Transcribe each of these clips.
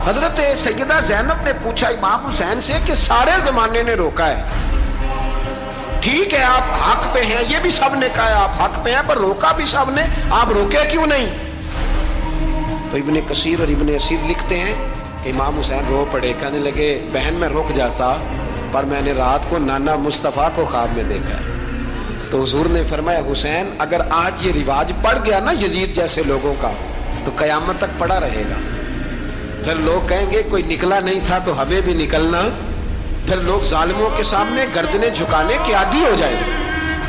حضرت سیدہ زینب نے پوچھا امام حسین سے کہ سارے زمانے نے روکا ہے، ٹھیک ہے آپ حق پہ ہیں، یہ بھی سب نے کہا آپ حق پہ ہیں، پر روکا بھی سب نے، آپ روکے کیوں نہیں؟ تو ابن کثیر اور ابن اسیر لکھتے ہیں کہ امام حسین رو پڑے، کہنے لگے بہن میں رک جاتا، پر میں نے رات کو نانا مصطفیٰ کو خواب میں دیکھا ہے۔ تو حضور نے فرمایا حسین اگر آج یہ رواج پڑ گیا نا یزید جیسے لوگوں کا تو قیامت تک پڑا رہے گا، پھر لوگ کہیں گے کوئی نکلا نہیں تھا تو ہمیں بھی نکلنا، پھر لوگ ظالموں کے سامنے گردنیں جھکانے کے عادی ہو جائیں گے۔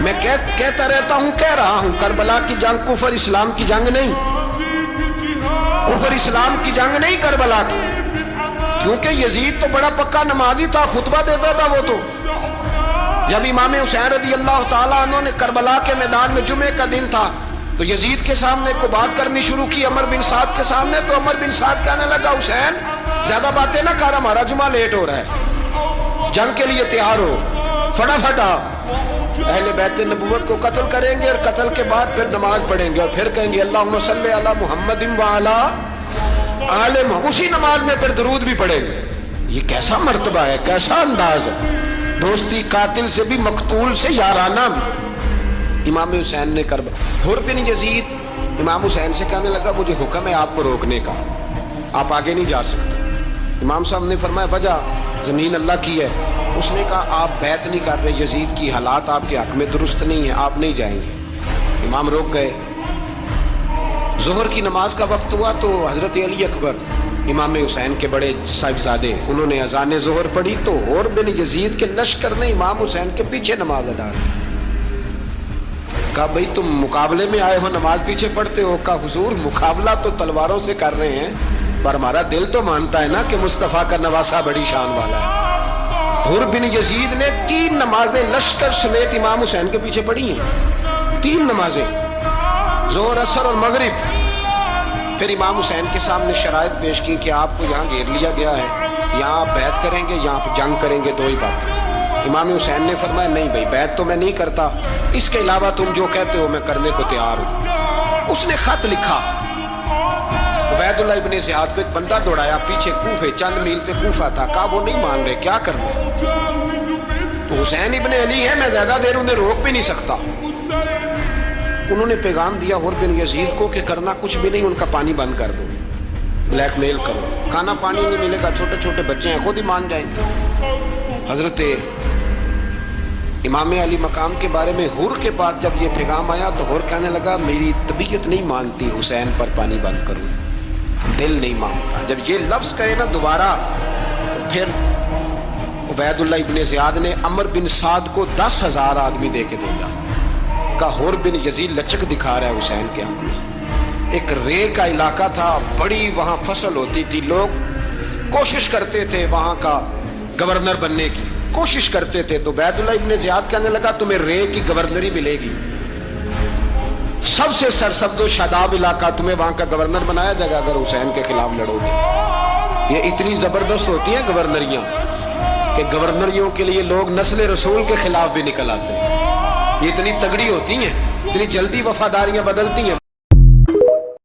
میں کہتا رہتا ہوں، کہہ رہا ہوں، کربلا کی جنگ کفر اسلام کی جنگ نہیں، کفر اسلام کی جنگ نہیں کربلا کی، کیونکہ یزید تو بڑا پکا نمازی تھا، خطبہ دیتا تھا وہ تو۔ جب امام حسین رضی اللہ تعالیٰ عنہ نے کربلا کے میدان میں جمعے کا دن تھا تو یزید کے سامنے کو بات کرنی شروع کی، عمر بن سعد کے سامنے، تو عمر بن سعد کہنے لگا حسین زیادہ باتیں نہ کر، ہمارا جمعہ لیٹ ہو رہا ہے، جنگ کے لیے تیار ہو، فٹافٹ اہل بیت نبوت کو قتل کریں گے اور قتل کے بعد پھر نماز پڑھیں گے اور پھر کہیں گے اللہم صلی علی محمد وعلی آل محمد، اسی نماز میں پھر درود بھی پڑھیں گے۔ یہ کیسا مرتبہ ہے، کیسا انداز ہے، دوستی قاتل سے بھی مقتول سے یارانہ بھی۔ امام حسین نے حر بن یزید امام حسین سے کہنے لگا مجھے حکم ہے آپ کو روکنے کا، آپ آگے نہیں جا سکتے۔ امام صاحب نے فرمایا وجہ زمین اللہ کی ہے، اس نے کہا آپ بیعت نہیں کر رہے، یزید کی حالات آپ کے حق میں درست نہیں ہے، آپ نہیں جائیں گے۔ امام روک گئے۔ ظہر کی نماز کا وقت ہوا تو حضرت علی اکبر امام حسین کے بڑے صاحبزادے انہوں نے اذان ظہر پڑھی تو حر بن یزید کے لشکر نے امام حسین کے پیچھے نماز ادا کی۔ کہا بھئی تم مقابلے میں آئے ہو نماز پیچھے پڑھتے ہو؟ کہا حضور مقابلہ تو تلواروں سے کر رہے ہیں پر ہمارا دل تو مانتا ہے نا کہ مصطفیٰ کا نواسہ بڑی شان والا ہے۔ حر بن یزید نے 3 نمازیں لشکر سمیت امام حسین کے پیچھے پڑھی ہیں، 3 نمازیں، ظہر اثر اور مغرب۔ پھر امام حسین کے سامنے شرائط پیش کی کہ آپ کو یہاں گھیر لیا گیا ہے، یہاں آپ بیعت کریں گے، یہاں آپ جنگ کریں گے، 2 ہی باتیں۔ امام حسین نے فرمایا نہیں بھائی بیعت تو میں نہیں کرتا، اس کے علاوہ تم جو کہتے ہو میں کرنے کو تیار ہوں۔ اس نے خط لکھا، عبید اللہ ابن زیاد کو ایک بندہ دوڑایا پیچھے کوفے، چند میل پہ کوفہ تھا، کہا وہ نہیں مان رہے، کیا کرنا؟ تو حسین ابن علی ہے، میں زیادہ دیر انہیں روک بھی نہیں سکتا۔ انہوں نے پیغام دیا حر بن یزید کو کہ کرنا کچھ بھی نہیں، ان کا پانی بند کر دو، بلیک میل کرو، کھانا پانی نہیں ملے گا، چھوٹے چھوٹے بچے ہیں خود ہی مان جائیں گے۔ حضرت امام علی مقام کے بارے میں حر کے بعد جب یہ پیغام آیا تو حر کہنے لگا میری طبیعت نہیں مانتی حسین پر پانی بند کروں، دل نہیں مانتا۔ جب یہ لفظ کہے نا دوبارہ تو پھر عبید اللہ ابن زیاد نے عمر بن سعد کو 10,000 آدمی دے کے بھیجا، کا حر بن یزید لچک دکھا رہا ہے حسین کے آنکھ میں۔ ایک رے کا علاقہ تھا، بڑی وہاں فصل ہوتی تھی، لوگ کوشش کرتے تھے وہاں کا گورنر بننے کی، کوشش کرتے تھے۔ تو عبید اللہ ابن زیاد کہنے لگا تمہیں رے کی گورنری ملے گی، سب سے سرسبز و شاداب علاقہ، تمہیں وہاں کا گورنر بنایا جائے گا اگر حسین کے خلاف لڑو گے۔ یہ اتنی زبردست ہوتی ہیں گورنریاں کہ گورنریوں کے لیے لوگ نسل رسول کے خلاف بھی نکل آتے ہیں، یہ اتنی تگڑی ہوتی ہیں، اتنی جلدی وفاداریاں بدلتی ہیں۔